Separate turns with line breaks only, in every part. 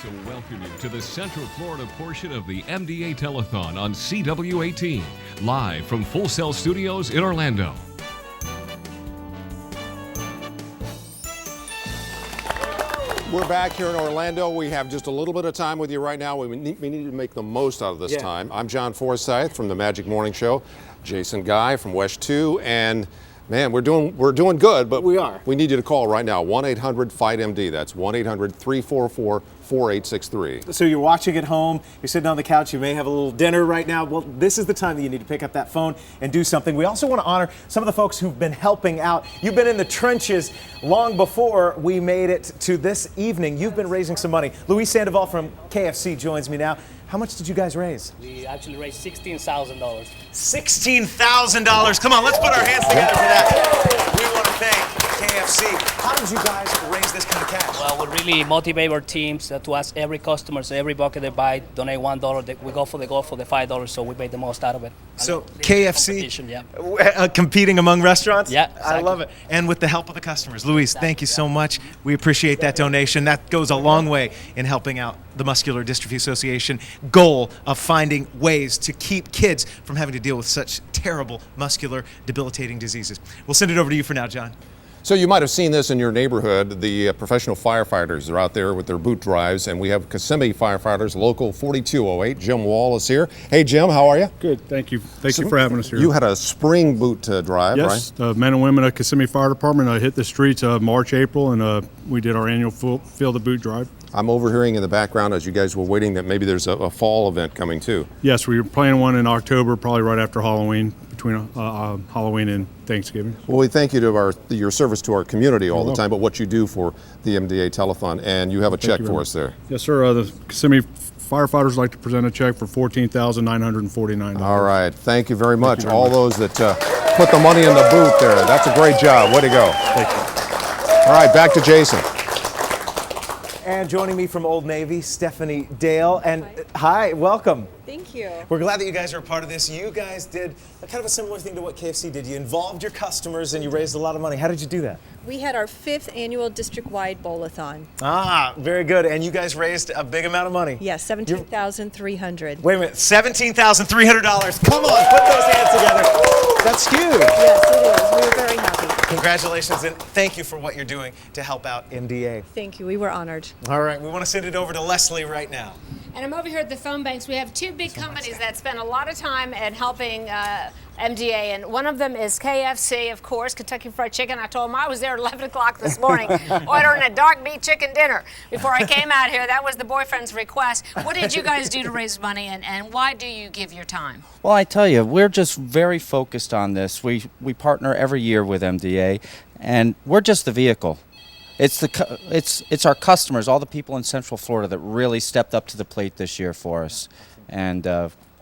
to welcome you to the Central Florida portion of the MDA Telethon on CW18, live from Full Sail Studios in Orlando.
We're back here in Orlando. We have just a little bit of time with you right now. We need to make the most out of this time. I'm John Forsyth from the Magic Morning Show. Jason Guy from Wesh 2, and man, we're doing good, but we need you to call right now. 1-800-FIGHT-MD. That's 1-800-344-4863.
So you're watching at home, you're sitting on the couch, you may have a little dinner right now. Well, this is the time that you need to pick up that phone and do something. We also want to honor some of the folks who've been helping out. You've been in the trenches long before we made it to this evening. You've been raising some money. Luis Sandoval from KFC joins me now. How much did you guys raise?
We actually raised $16,000.
$16,000. Come on, let's put our hands together for that. We want to thank KFC. How did you guys raise this kind of cash?
Well, we really motivate our teams to ask every customer, so every bucket they buy, donate $1. We go for the $5, so we made the most out of it.
So KFC competing among restaurants?
Yeah, exactly.
I love it. And with the help of the customers. Luis, thank you so much. We appreciate that donation. That goes a long way in helping out the Muscular Dystrophy Association goal of finding ways to keep kids from having to deal with such terrible muscular debilitating diseases. We'll send it over to you for now, John.
So you might have seen this in your neighborhood. The professional firefighters are out there with their boot drives, and we have Kissimmee firefighters, local 4208. Jim Wall is here. Hey, Jim, how are you?
Good, thank you. Thank you for having us here.
You had a spring boot drive, right?
Yes, the men and women of Kissimmee Fire Department hit the streets March, April, and we did our annual Field the Boot drive.
I'm overhearing in the background as you guys were waiting that maybe there's a fall event coming too.
Yes, we were planning one in October, probably right after Halloween, between Halloween and Thanksgiving.
Well, we thank you to your service to our community all the time, but what you do for the MDA Telethon, and you have a check for us there.
Yes, sir. The Kissimmee firefighters like to present a check for $14,949.
All right, thank you very much. All those that put the money in the boot there. That's a great job. Way to go.
Thank you.
All right, back to Jason.
And joining me from Old Navy, Stephanie Dale. And hi, welcome.
Thank you.
We're glad that you guys are a part of this. You guys did kind of a similar thing to what KFC did. You involved your customers and you raised a lot of money. How did you do that?
We had our 5th annual district-wide bowl-a-thon.
Ah, very good. And you guys raised a big amount of money.
Yes, $17,300.
Wait a minute, $17,300. Come on, put those hands together. That's huge.
Yes, it is. We were very happy.
Congratulations, and thank you for what you're doing to help out MDA.
Thank you. We were honored.
All right, we want to send it over to Leslie right now.
And I'm over here at the phone banks. We have two big companies that spend a lot of time at helping MDA, and one of them is KFC, of course, Kentucky Fried Chicken. I told them I was there at 11 o'clock this morning ordering a dark meat chicken dinner before I came out here. That was the boyfriend's request. What did you guys do to raise money, and why do you give your time?
Well, I tell you, we're just very focused on this. We partner every year with MDA, and we're just the vehicle. It's our customers, all the people in Central Florida that really stepped up to the plate this year for us, and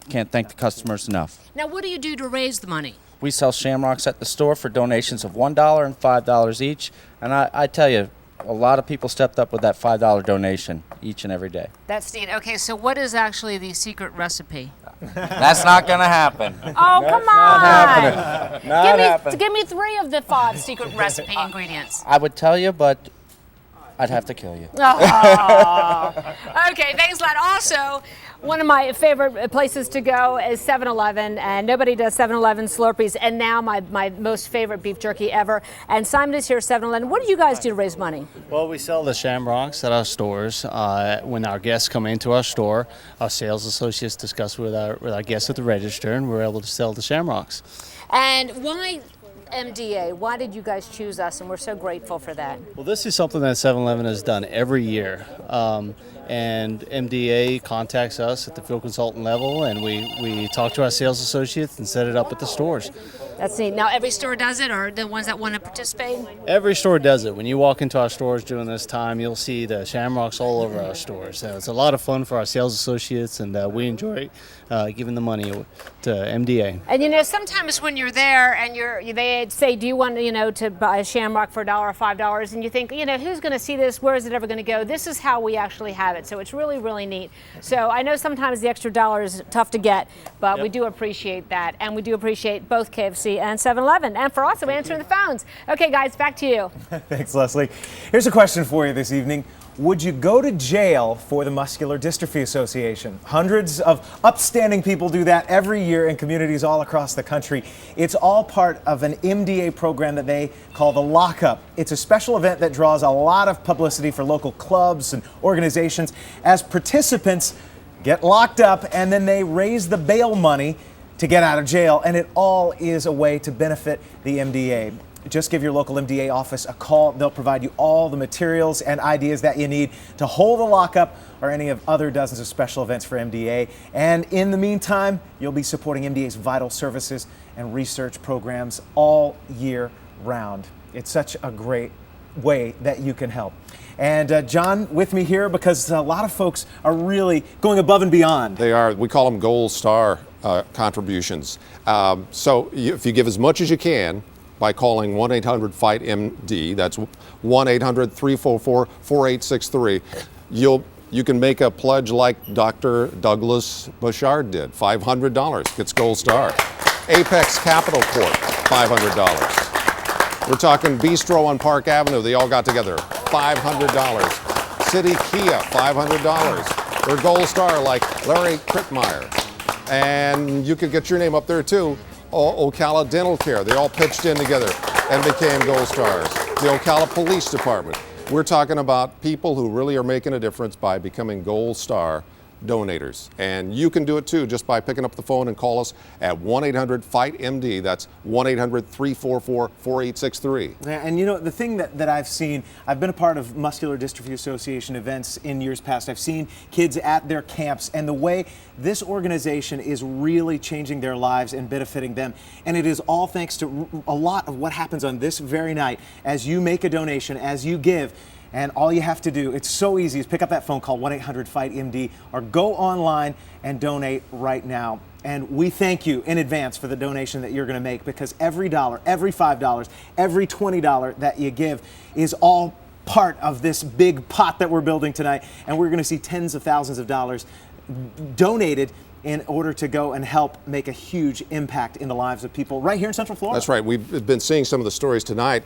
can't thank the customers enough.
Now, what do you do to raise the money?
We sell shamrocks at the store for donations of $1 and $5 each, and I tell you, a lot of people stepped up with that $5 donation each and every day.
That's neat. Okay, so what is actually the secret recipe?
That's not going to happen.
Oh, come on!
Not happening.
Give me 3 of the 5 secret recipe ingredients.
I would tell you, but I'd have to kill you.
Oh. Okay, thanks a lot. Also, one of my favorite places to go is 7-Eleven, and nobody does 7-Eleven Slurpees, and now my most favorite beef jerky ever. And Simon is here at 7-Eleven. What do you guys do to raise money?
Well, we sell the shamrocks at our stores. When our guests come into our store, our sales associates discuss with our guests at the register, and we're able to sell the shamrocks.
And why MDA? Why did you guys choose us? And we're so grateful for that.
Well, this is something that 7-Eleven has done every year. And MDA contacts us at the field consultant level, and we talk to our sales associates and set it up at the stores.
That's neat. Now, every store does it, or the ones that want to participate?
Every store does it. When you walk into our stores during this time, you'll see the shamrocks all over our stores. So it's a lot of fun for our sales associates, and we enjoy giving the money to MDA.
And you know, sometimes when you're there and they say, do you want to buy a shamrock for $1 or $5? And you think, who's going to see this? Where is it ever going to go? This is how we actually have it. So it's really, really neat. So I know sometimes the extra $1 is tough to get, but we do appreciate that. And we do appreciate both KFC and 7-Eleven. And for also answering the phones. Okay, guys, back to you.
Thanks, Leslie. Here's a question for you this evening. Would you go to jail for the Muscular Dystrophy Association? Hundreds of upstanding people do that every year in communities all across the country. It's all part of an MDA program that they call the Lockup. It's a special event that draws a lot of publicity for local clubs and organizations as participants get locked up and then they raise the bail money to get out of jail, and it all is a way to benefit the MDA. Just give your local MDA office a call. They'll provide you all the materials and ideas that you need to hold the lockup or any of other dozens of special events for MDA. And in the meantime, you'll be supporting MDA's vital services and research programs all year round. It's such a great way that you can help. And John, with me here because a lot of folks are really going above and beyond.
They are. We call them Gold Star contributions. So if you give as much as you can, by calling 1-800-FIGHT-MD. That's 1-800-344-4863. You can make a pledge like Dr. Douglas Bouchard did. $500 gets Gold Star. Apex Capital Corp, $500. We're talking Bistro on Park Avenue. They all got together. $500. City Kia, $500. They're Gold Star like Larry Krittmeyer. And you could get your name up there too. Ocala Dental Care, they all pitched in together and became Gold Stars. The Ocala Police Department. We're talking about people who really are making a difference by becoming Gold Star donators. And you can do it too just by picking up the phone and call us at 1-800-FIGHT-MD. That's 1-800-344-4863.
And you know, the thing that I've seen, I've been a part of Muscular Dystrophy Association events in years past. I've seen kids at their camps and the way this organization is really changing their lives and benefiting them. And it is all thanks to a lot of what happens on this very night. As you make a donation, as you give, and all you have to do, it's so easy, is pick up that phone call, 1-800-FIGHT-MD, or go online and donate right now. And we thank you in advance for the donation that you're going to make, because every dollar, every $5, every $20 that you give is all part of this big pot that we're building tonight. And we're going to see tens of thousands of dollars donated in order to go and help make a huge impact in the lives of people right here in Central Florida.
That's right. We've been seeing some of the stories tonight.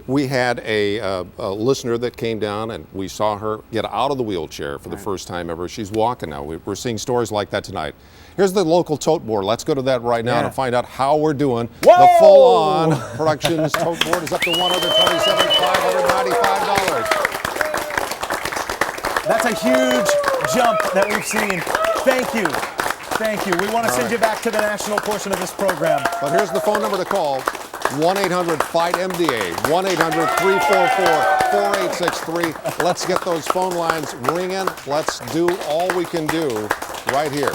We had a listener that came down and we saw her get out of the wheelchair for the first time ever. She's walking now. We're seeing stories like that tonight. Here's the local tote board. Let's go to that right now to find out how we're doing.
Whoa!
The full-on Productions tote board is up to $127,595.
That's a huge jump that we've seen. Thank you. Thank you. We want to send you back to the national portion of this program.
But here's the phone number to call. 1-800-FIGHT-MDA, 1-800-344-4863. Let's get those phone lines ringing. Let's do all we can do right here.